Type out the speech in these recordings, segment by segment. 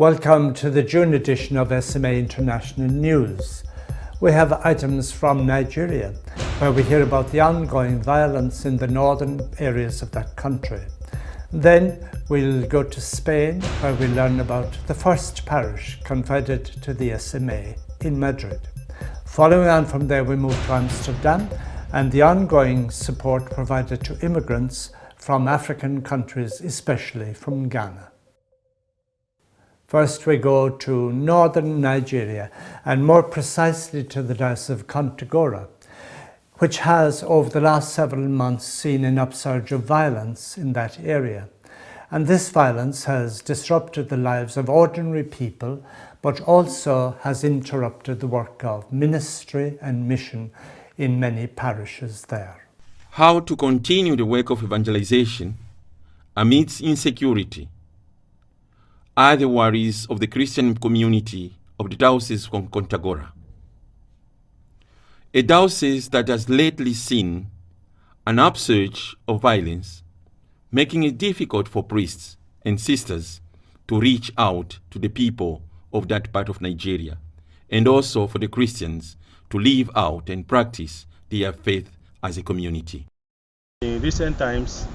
Welcome to the June edition of SMA International News. We have items from Nigeria, where we hear about the ongoing violence in the northern areas of that country. Then we'll go to Spain, where we learn about the first parish confided to the SMA in Madrid. Following on from there, we move to Amsterdam and the ongoing support provided to immigrants from African countries, especially from Ghana. First, we go to northern Nigeria, and more precisely to the Diocese of Kontagora, which has, over the last several months, seen an upsurge of violence in that area. And this violence has disrupted the lives of ordinary people, but also has interrupted the work of ministry and mission in many parishes there. How to continue the work of evangelization amidst insecurity are the worries of the Christian community of the Diocese of Kontagora. A diocese that has lately seen an upsurge of violence, making it difficult for priests and sisters to reach out to the people of that part of Nigeria, and also for the Christians to live out and practice their faith as a community. In recent times,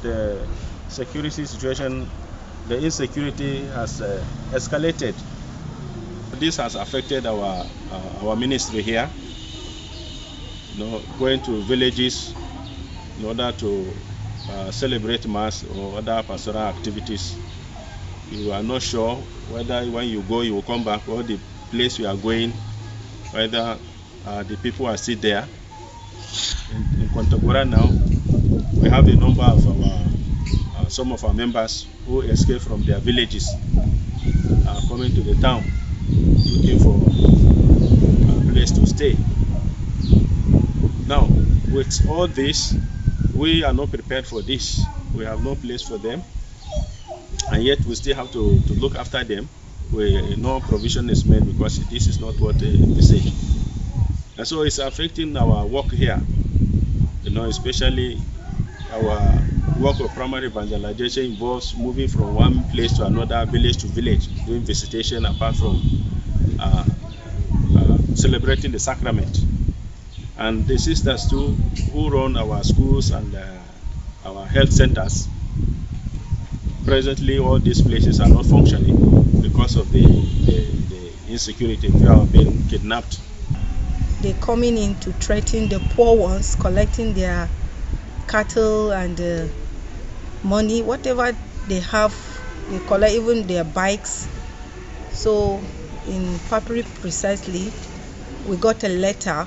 the security situation, the insecurity has escalated. This has affected our ministry here. Going to villages in order to celebrate Mass or other pastoral activities. You are not sure whether when you go you will come back, or the place you are going, whether the people are still there. In Kontagora now, we have a number of some of our members who escaped from their villages are coming to the town looking for a place to stay. Now, with all this, we are not prepared for this. We have no place for them, and yet we still have to look after them. No provision is made because this is not what they say. And so it's affecting our work here, especially our work of primary evangelization involves moving from one place to another, village to village, doing visitation apart from celebrating the sacrament. And the sisters too, who run our schools and our health centers, presently all these places are not functioning because of the insecurity. We are being kidnapped. They're coming in to threaten the poor ones, collecting their cattle and money, whatever they have, they collect, even their bikes. So in Papri precisely, we got a letter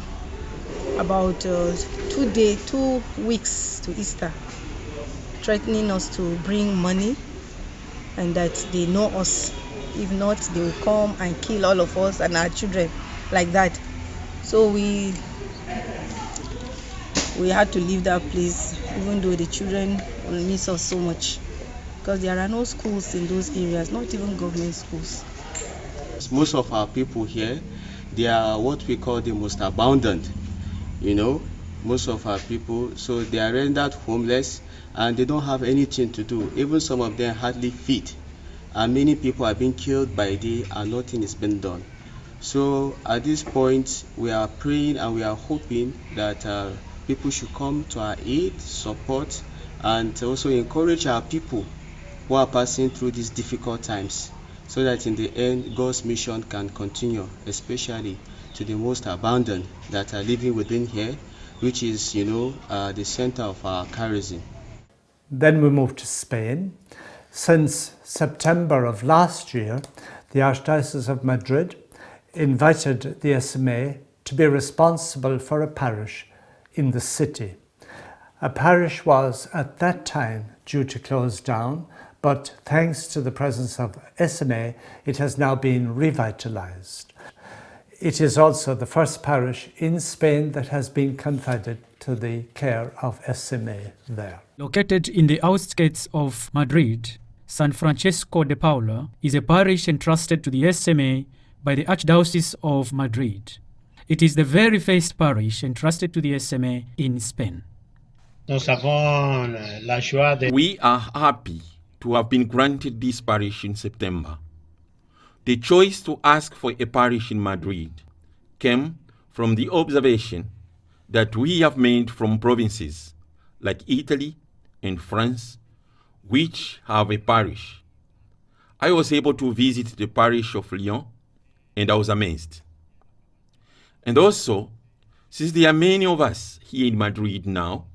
about 2 weeks to Easter, threatening us to bring money and that they know us. If not, they will come and kill all of us and our children, like that. So we had to leave that place, even though the children will miss us so much, because there are no schools in those areas, not even government schools. Most of our people here, they are what we call the most abandoned, most of our people, so they are rendered homeless and they don't have anything to do. Even some of them hardly feed, and many people are being killed by day and nothing is being done. So at this point, we are praying and we are hoping that people should come to our aid, support, and also encourage our people who are passing through these difficult times, so that in the end, God's mission can continue, especially to the most abandoned that are living within here, which is, the center of our charism. Then we move to Spain. Since September of last year, the Archdiocese of Madrid invited the SMA to be responsible for a parish in the city. A parish was at that time due to close down, but thanks to the presence of SMA, it has now been revitalized. It is also the first parish in Spain that has been confided to the care of SMA there. Located in the outskirts of Madrid, San Francisco de Paula is a parish entrusted to the SMA by the Archdiocese of Madrid. It is the very first parish entrusted to the SMA in Spain. We are happy to have been granted this parish in September. The choice to ask for a parish in Madrid came from the observation that we have made from provinces like Italy and France, which have a parish. I was able to visit the parish of Lyon, and I was amazed. And also, since there are many of us here in Madrid now,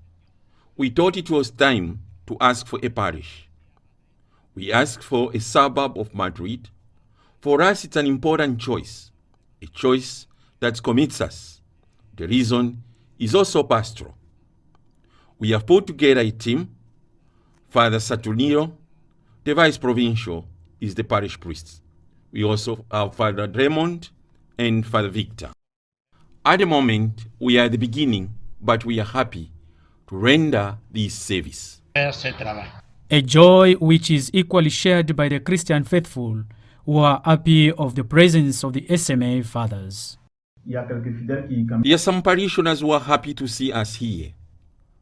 we thought it was time to ask for a parish. We asked for a suburb of Madrid. For us, it's an important choice, a choice that commits us. The reason is also pastoral. We have put together a team. Father Saturnino, the Vice Provincial, is the parish priest. We also have Father Raymond and Father Victor. At the moment, we are at the beginning, but we are happy to render this service. A joy which is equally shared by the Christian faithful who are happy of the presence of the SMA fathers. There are some parishioners who are happy to see us here,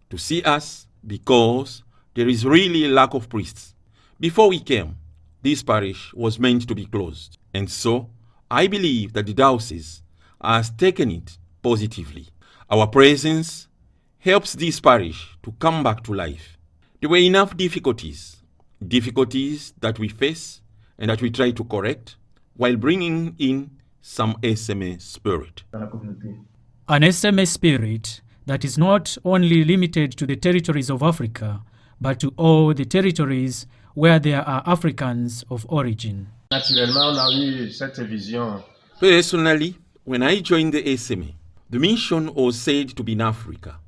to see us because there is really a lack of priests. Before we came, this parish was meant to be closed, and so I believe that the diocese has taken it positively. Our presence helps this parish to come back to life. There were enough difficulties that we face and that we try to correct while bringing in some SMA spirit. An SMA spirit that is not only limited to the territories of Africa, but to all the territories where there are Africans of origin. Personally, when I joined the SMA, the mission was said to be in Africa,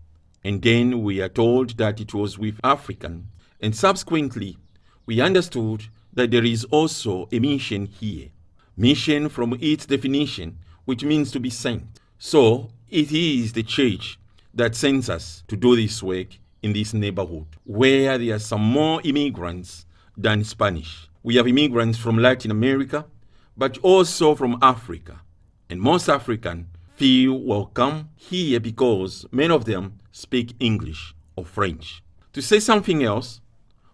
and then we are told that it was with African, and subsequently we understood that there is also a mission here. Mission from its definition, which means to be sent. So it is the church that sends us to do this work in this neighborhood, where there are some more immigrants than Spanish. We have immigrants from Latin America, but also from Africa. And most Africans feel welcome here because many of them speak English or French. To say something else,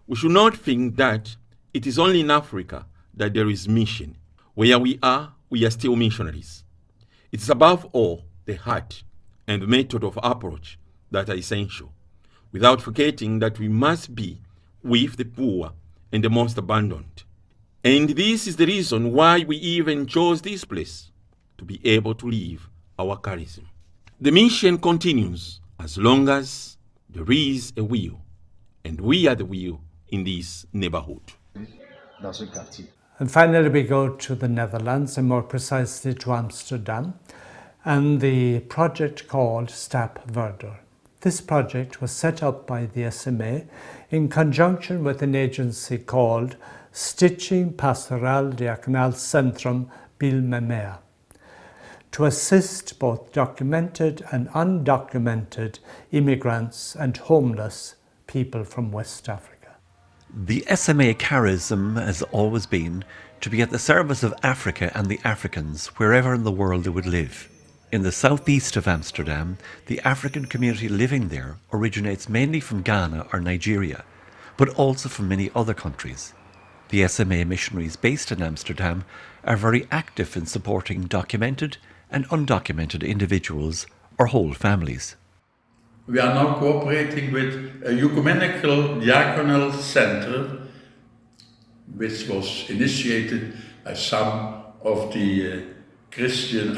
we should not think that it is only in Africa that there is mission. Where we are still missionaries. It is above all the heart and the method of approach that are essential, without forgetting that we must be with the poor and the most abandoned. And this is the reason why we even chose this place, to be able to live our charism. The mission continues as long as there is a will, and we are the will in this neighborhood. And finally, we go to the Netherlands, and more precisely to Amsterdam, and the project called Stap Verder. This project was set up by the SMA in conjunction with an agency called Stichting Pastoral Diaconal Centrum Bilmemea, to assist both documented and undocumented immigrants and homeless people from West Africa. The SMA charism has always been to be at the service of Africa and the Africans wherever in the world they would live. In the southeast of Amsterdam, the African community living there originates mainly from Ghana or Nigeria, but also from many other countries. The SMA missionaries based in Amsterdam are very active in supporting documented and undocumented individuals or whole families. We are now cooperating with a ecumenical diaconal center, which was initiated by some of the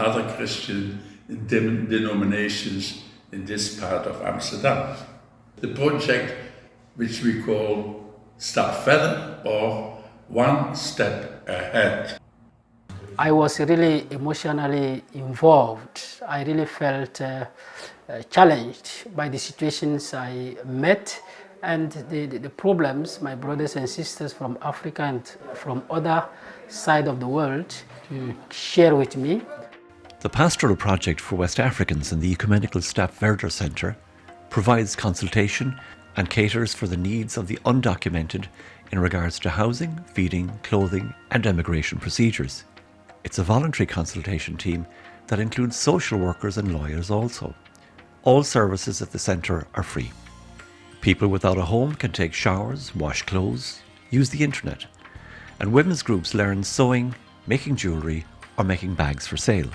other Christian denominations in this part of Amsterdam. The project, which we call Stap Verder, or One Step Ahead. I was really emotionally involved. I really felt challenged by the situations I met and the problems my brothers and sisters from Africa and from other side of the world share with me. The pastoral project for West Africans in the Ecumenical Stap Verder Centre provides consultation and caters for the needs of the undocumented in regards to housing, feeding, clothing and immigration procedures. It's a voluntary consultation team that includes social workers and lawyers also. All services at the centre are free. People without a home can take showers, wash clothes, use the internet. And women's groups learn sewing, making jewellery or making bags for sale.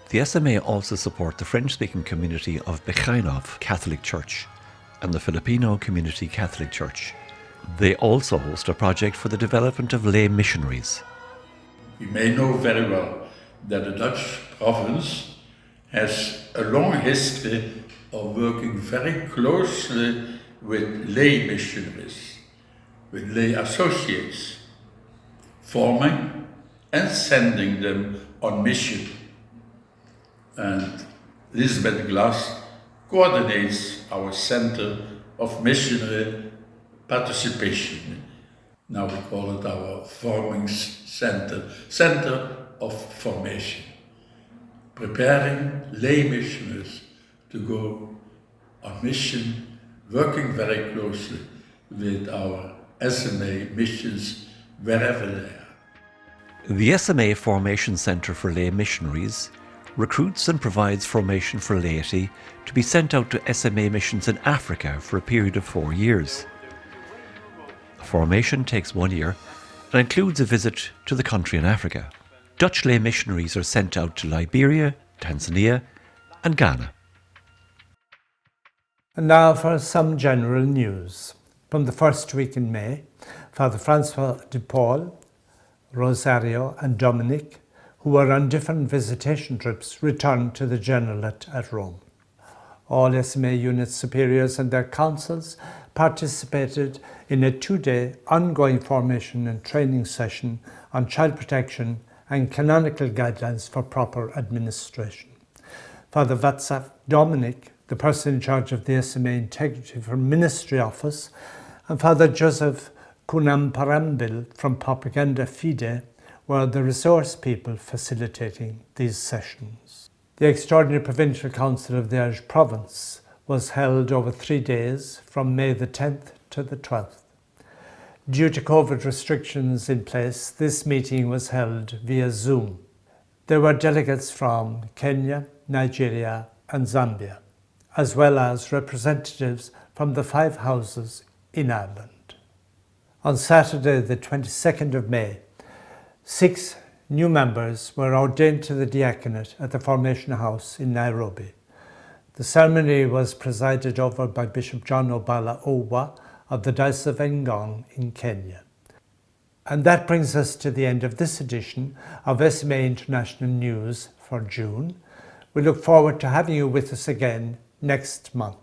The SMA also support the French-speaking community of Diaconal Catholic Church and the Filipino Community Catholic Church. They also host a project for the development of lay missionaries. You may know very well that the Dutch province has a long history of working very closely with lay missionaries, with lay associates, forming and sending them on mission. And Elizabeth Glass coordinates our Center of Missionary Participation. Now we call it our Forming Center, Center of Formation, preparing lay missionaries to go on mission, working very closely with our SMA missions wherever they are. The SMA Formation Centre for Lay Missionaries recruits and provides formation for laity to be sent out to SMA missions in Africa for a period of 4 years. Formation takes 1 year and includes a visit to the country in Africa. Dutch lay missionaries are sent out to Liberia, Tanzania and Ghana. And now for some general news. From the first week in May, Father Francois de Paul, Rosario and Dominic, who were on different visitation trips, returned to the Generalate at Rome. All SMA unit superiors and their councils participated in a 2-day ongoing formation and training session on child protection and canonical guidelines for proper administration. Father Václav Dominic, the person in charge of the SMA Integrity for Ministry Office, and Father Joseph Kunamparambil from Propaganda Fide were the resource people facilitating these sessions. The Extraordinary Provincial Council of the Irish Province was held over 3 days from May the 10th to the 12th. Due to COVID restrictions in place, this meeting was held via Zoom. There were delegates from Kenya, Nigeria and Zambia, as well as representatives from the 5 houses in Ireland. On Saturday the 22nd of May, 6 new members were ordained to the diaconate at the Formation House in Nairobi. The ceremony was presided over by Bishop John Obala Owa of the Diocese of Ngong in Kenya. And that brings us to the end of this edition of SMA International News for June. We look forward to having you with us again next month.